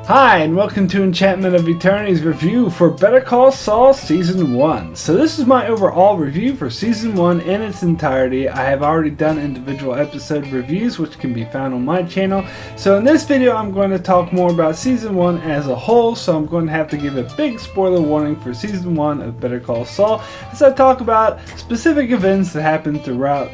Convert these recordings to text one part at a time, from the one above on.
Hi, and welcome to Enchantment of Eternity's review for Better Call Saul Season 1. So this is my overall review for Season 1 in its entirety. I have already done individual episode reviews, which can be found on my channel. So in this video, I'm going to talk more about Season 1 as a whole, so I'm going to have to give a big spoiler warning for Season 1 of Better Call Saul, as I talk about specific events that happened throughout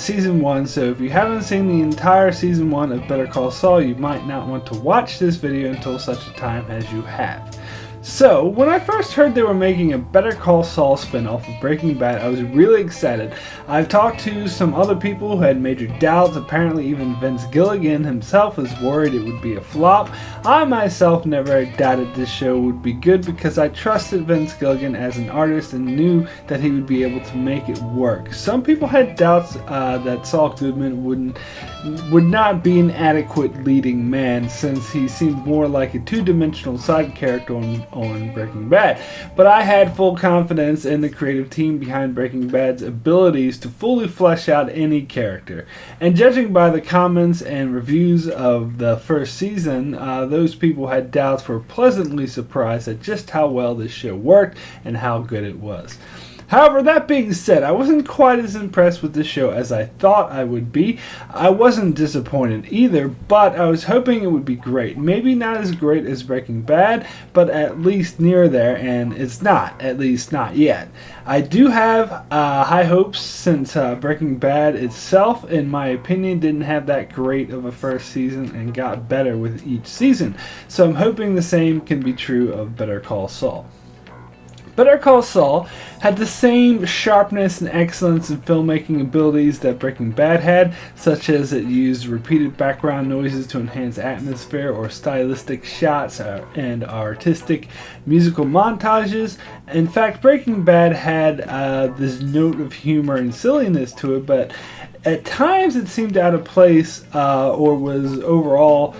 Season 1. So if you haven't seen the entire Season 1 of Better Call Saul, you might not want to watch this video until such a time as you have. So, when I first heard they were making a Better Call Saul spin-off of Breaking Bad, I was really excited. I've talked to some other people who had major doubts. Apparently even Vince Gilligan himself was worried it would be a flop. I myself never doubted this show would be good because I trusted Vince Gilligan as an artist and knew that he would be able to make it work. Some people had doubts that Saul Goodman would not be an adequate leading man, since he seemed more like a two-dimensional side character on Breaking Bad, but I had full confidence in the creative team behind Breaking Bad's abilities to fully flesh out any character. And judging by the comments and reviews of the first season, those people who had doubts were pleasantly surprised at just how well this show worked and how good it was. However, that being said, I wasn't quite as impressed with the show as I thought I would be. I wasn't disappointed either, but I was hoping it would be great. Maybe not as great as Breaking Bad, but at least near there, and it's not, at least not yet. I do have high hopes, since Breaking Bad itself, in my opinion, didn't have that great of a first season and got better with each season. So I'm hoping the same can be true of Better Call Saul. Better Call Saul had the same sharpness and excellence in filmmaking abilities that Breaking Bad had, such as it used repeated background noises to enhance atmosphere or stylistic shots and artistic musical montages. In fact, Breaking Bad had this note of humor and silliness to it, but at times it seemed out of place or was overall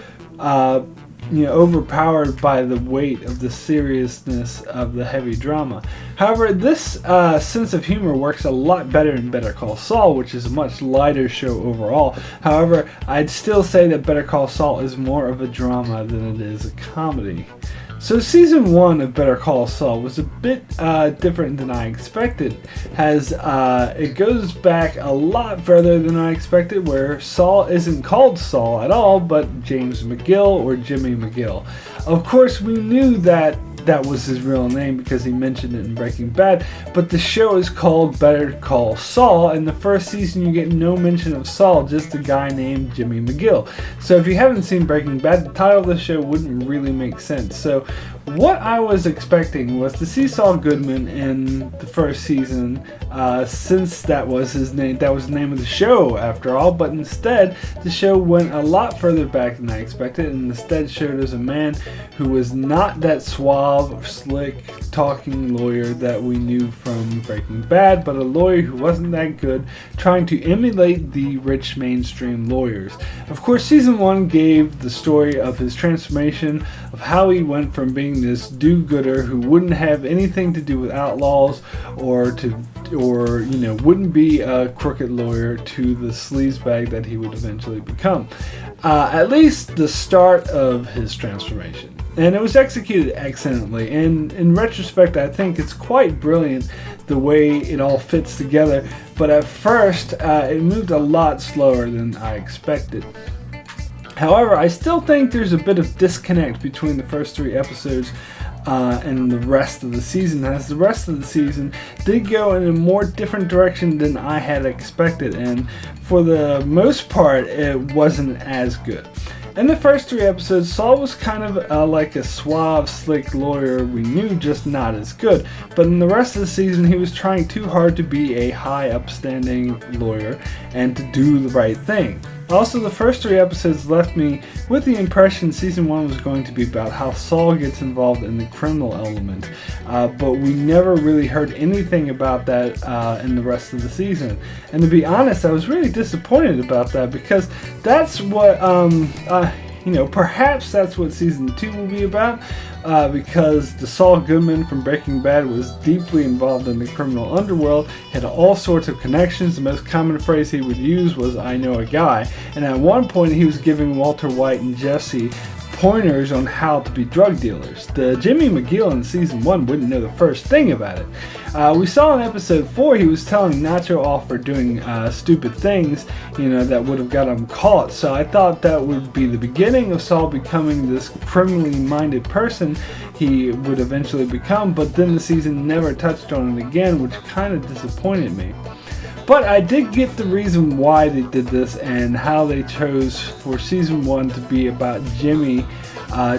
overpowered by the weight of the seriousness of the heavy drama. However, this sense of humor works a lot better in Better Call Saul, which is a much lighter show overall. However, I'd still say that Better Call Saul is more of a drama than it is a comedy. So Season 1 of Better Call Saul was a bit different than I expected, as it goes back a lot further than I expected, where Saul isn't called Saul at all, but James McGill or Jimmy McGill. Of course, we knew that was his real name because he mentioned it in Breaking Bad, but the show is called Better Call Saul. In the first season, you get no mention of Saul, just a guy named Jimmy McGill. So if you haven't seen Breaking Bad, the title of the show wouldn't really make sense. So what I was expecting was to see Saul Goodman in the first season, since that was his name, that was the name of the show after all, but instead the show went a lot further back than I expected, and instead showed us a man who was not that suave, slick talking lawyer that we knew from Breaking Bad, but a lawyer who wasn't that good, trying to emulate the rich mainstream lawyers. Of course, Season 1 gave the story of his transformation, of how he went from being this do-gooder who wouldn't have anything to do with outlaws or wouldn't be a crooked lawyer, to the sleazebag that he would eventually become. At least the start of his transformation. And it was executed excellently, and in retrospect I think it's quite brilliant the way it all fits together, but at first it moved a lot slower than I expected. However, I still think there's a bit of disconnect between the first 3 episodes and the rest of the season, as the rest of the season did go in a more different direction than I had expected, and for the most part it wasn't as good. In the first 3 episodes, Saul was kind of like a suave, slick lawyer we knew, just not as good. But in the rest of the season, he was trying too hard to be a high, upstanding lawyer and to do the right thing. Also, the first 3 episodes left me with the impression Season 1 was going to be about how Saul gets involved in the criminal element, but we never really heard anything about that in the rest of the season. And to be honest, I was really disappointed about that, because that's what, perhaps that's what Season 2 will be about, because the Saul Goodman from Breaking Bad was deeply involved in the criminal underworld, had all sorts of connections. The most common phrase he would use was, "I know a guy," and at one point he was giving Walter White and Jesse pointers on how to be drug dealers. The Jimmy McGill in season 1 wouldn't know the first thing about it. We saw in episode 4 he was telling Nacho off for doing stupid things, that would have got him caught. So I thought that would be the beginning of Saul becoming this criminally minded person he would eventually become, but then the season never touched on it again, which kind of disappointed me. But I did get the reason why they did this and how they chose for season 1 to be about Jimmy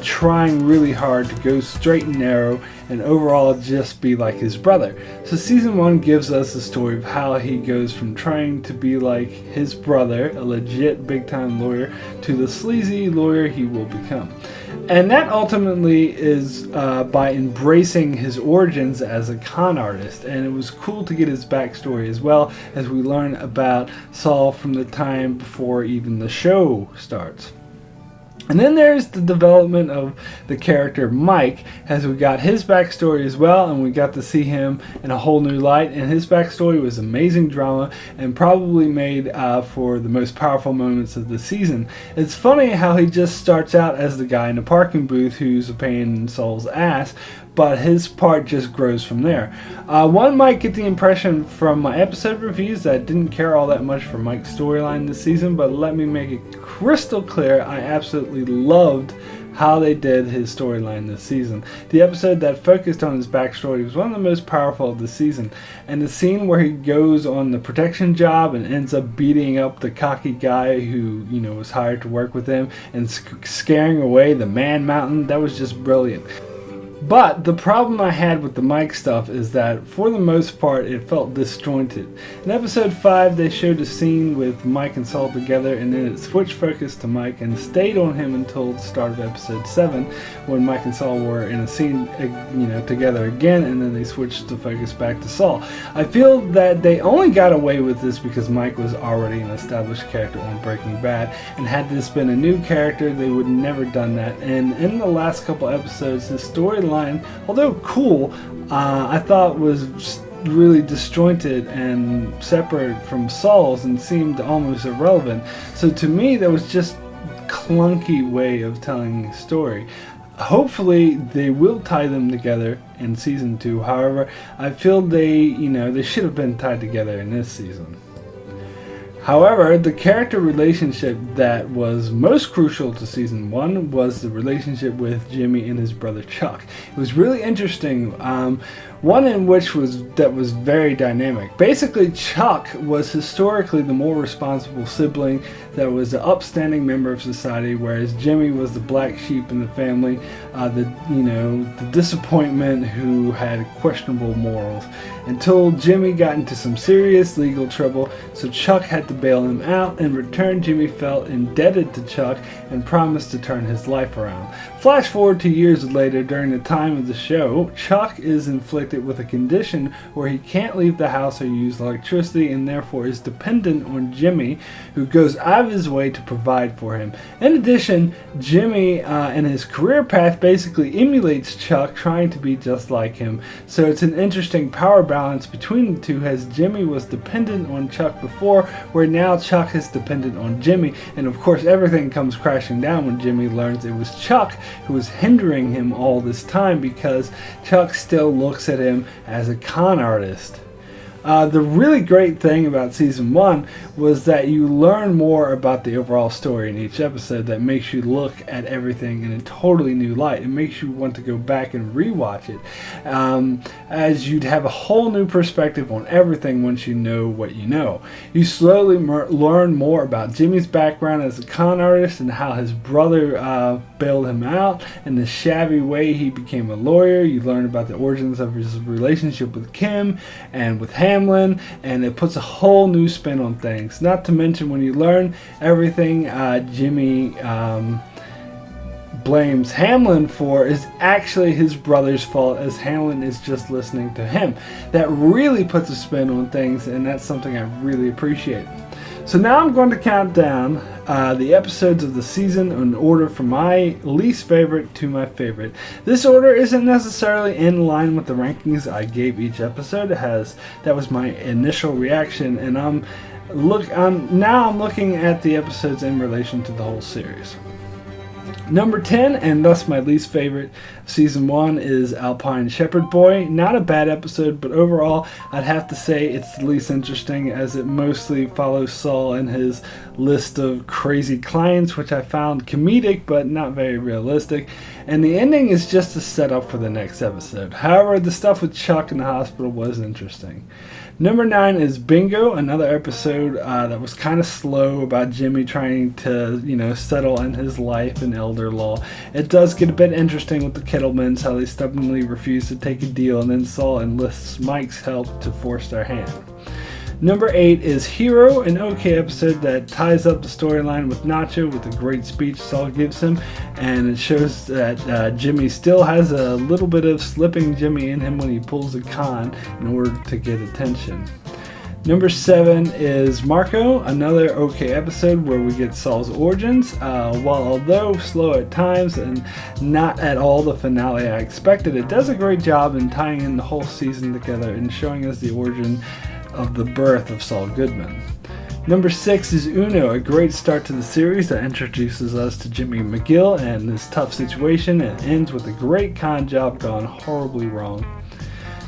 trying really hard to go straight and narrow and overall just be like his brother. So season 1 gives us the story of how he goes from trying to be like his brother, a legit big time lawyer, to the sleazy lawyer he will become. And that ultimately is by embracing his origins as a con artist. And it was cool to get his backstory as well, as we learn about Saul from the time before even the show starts. And then there's the development of the character Mike, as we got his backstory as well, and we got to see him in a whole new light. And his backstory was amazing drama and probably made for the most powerful moments of the season. It's funny how he just starts out as the guy in the parking booth who's a pain in Saul's ass, but his part just grows from there. One might get the impression from my episode reviews that I didn't care all that much for Mike's storyline this season, but let me make it crystal clear, I absolutely loved how they did his storyline this season. The episode that focused on his backstory was one of the most powerful of the season, and the scene where he goes on the protection job and ends up beating up the cocky guy who was hired to work with him and scaring away the man mountain, that was just brilliant. But the problem I had with the Mike stuff is that, for the most part, it felt disjointed. In episode 5, they showed a scene with Mike and Saul together, and then it switched focus to Mike and stayed on him until the start of episode 7, when Mike and Saul were in a scene, together again, and then they switched the focus back to Saul. I feel that they only got away with this because Mike was already an established character on Breaking Bad, and had this been a new character, they would never done that. And in the last couple episodes, his storyline, although cool, I thought was really disjointed and separate from Saul's and seemed almost irrelevant. So to me, that was just a clunky way of telling a story. Hopefully they will tie them together in season 2. However, I feel they should have been tied together in this season. However, the character relationship that was most crucial to season 1 was the relationship with Jimmy and his brother Chuck. It was really interesting. One in which was very dynamic. Basically, Chuck was historically the more responsible sibling that was an upstanding member of society, whereas Jimmy was the black sheep in the family, the disappointment who had questionable morals. Until Jimmy got into some serious legal trouble, so Chuck had to bail him out. In return, Jimmy felt indebted to Chuck and promised to turn his life around. Flash forward 2 years later, during the time of the show, Chuck is inflicted with a condition where he can't leave the house or use electricity, and therefore is dependent on Jimmy, who goes out of his way to provide for him. In addition, Jimmy and his career path basically emulates Chuck, trying to be just like him. So it's an interesting power balance between the two, as Jimmy was dependent on Chuck before, where now Chuck is dependent on Jimmy. And of course everything comes crashing down when Jimmy learns it was Chuck who was hindering him all this time, because Chuck still looks at him as a con artist. The really great thing about season 1 was that you learn more about the overall story in each episode that makes you look at everything in a totally new light. It makes you want to go back and rewatch it, as you'd have a whole new perspective on everything once you know what you know. You slowly learn more about Jimmy's background as a con artist and how his brother bailed him out and the shabby way he became a lawyer. You learn about the origins of his relationship with Kim and with Hamlin, and it puts a whole new spin on things. Not to mention, when you learn everything Jimmy blames Hamlin for is actually his brother's fault, as Hamlin is just listening to him. That really puts a spin on things, and that's something I really appreciate. So now I'm going to count down the episodes of the season in order from my least favorite to my favorite. This order isn't necessarily in line with the rankings I gave each episode. That was my initial reaction, and I'm looking at the episodes in relation to the whole series. Number 10, and thus my least favorite of season 1, is Alpine Shepherd Boy. Not a bad episode, but overall I'd have to say it's the least interesting, as it mostly follows Saul and his list of crazy clients, which I found comedic but not very realistic, and the ending is just a setup for the next episode. However, the stuff with Chuck in the hospital was interesting. Number 9 is Bingo, another episode that was kind of slow about Jimmy trying to, settle in his life in elder law. It does get a bit interesting with the Kettlemans, how they stubbornly refuse to take a deal, and then Saul enlists Mike's help to force their hand. Number 8 is Hero, an okay episode that ties up the storyline with Nacho with a great speech Saul gives him, and it shows that Jimmy still has a little bit of slipping Jimmy in him when he pulls a con in order to get attention. Number 7 is Marco, another okay episode where we get Saul's origins. While although slow at times and not at all the finale I expected, it does a great job in tying in the whole season together and showing us the origin of the birth of Saul Goodman. Number 6 is Uno, a great start to the series that introduces us to Jimmy McGill and his tough situation, and ends with a great con job gone horribly wrong.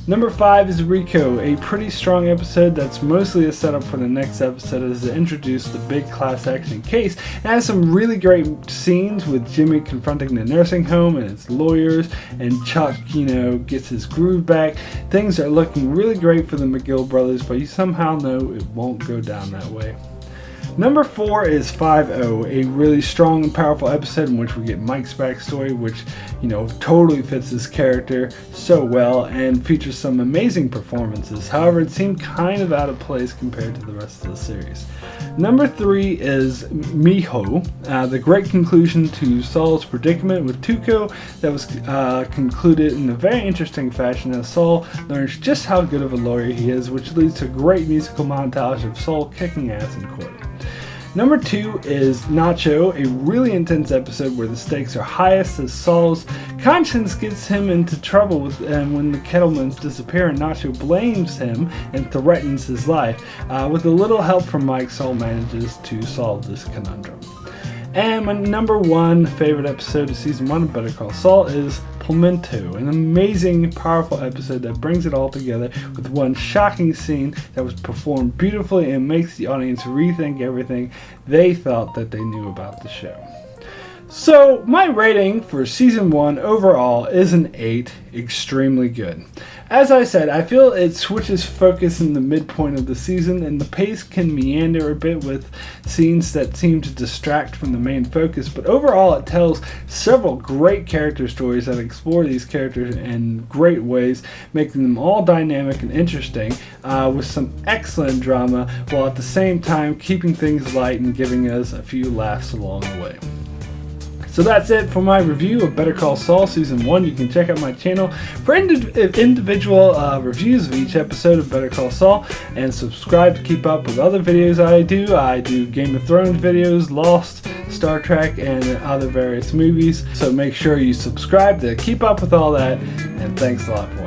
Number 5 is Rico, a pretty strong episode that's mostly a setup for the next episode as it introduced the big class action case. It has some really great scenes with Jimmy confronting the nursing home and its lawyers, and Chuck, gets his groove back. Things are looking really great for the McGill brothers, but you somehow know it won't go down that way. Number 4 is 5-0, a really strong and powerful episode in which we get Mike's backstory, which, totally fits his character so well and features some amazing performances. However, it seemed kind of out of place compared to the rest of the series. Number 3 is Miho, the great conclusion to Saul's predicament with Tuco that was concluded in a very interesting fashion as Saul learns just how good of a lawyer he is, which leads to a great musical montage of Saul kicking ass in court. Number 2 is Nacho, a really intense episode where the stakes are highest as Saul's conscience gets him into trouble when the Kettlemans disappear, and Nacho blames him and threatens his life. With a little help from Mike, Saul manages to solve this conundrum. And my number 1 favorite episode of season 1 of Better Call Saul is Pimento, an amazing, powerful episode that brings it all together with one shocking scene that was performed beautifully and makes the audience rethink everything they thought that they knew about the show. So, my rating for season 1 overall is an 8, extremely good. As I said, I feel it switches focus in the midpoint of the season, and the pace can meander a bit with scenes that seem to distract from the main focus, but overall it tells several great character stories that explore these characters in great ways, making them all dynamic and interesting, with some excellent drama, while at the same time keeping things light and giving us a few laughs along the way. So that's it for my review of Better Call Saul Season 1. You can check out my channel for individual reviews of each episode of Better Call Saul, and subscribe to keep up with other videos I do. I do Game of Thrones videos, Lost, Star Trek, and other various movies. So make sure you subscribe to keep up with all that, and thanks a lot for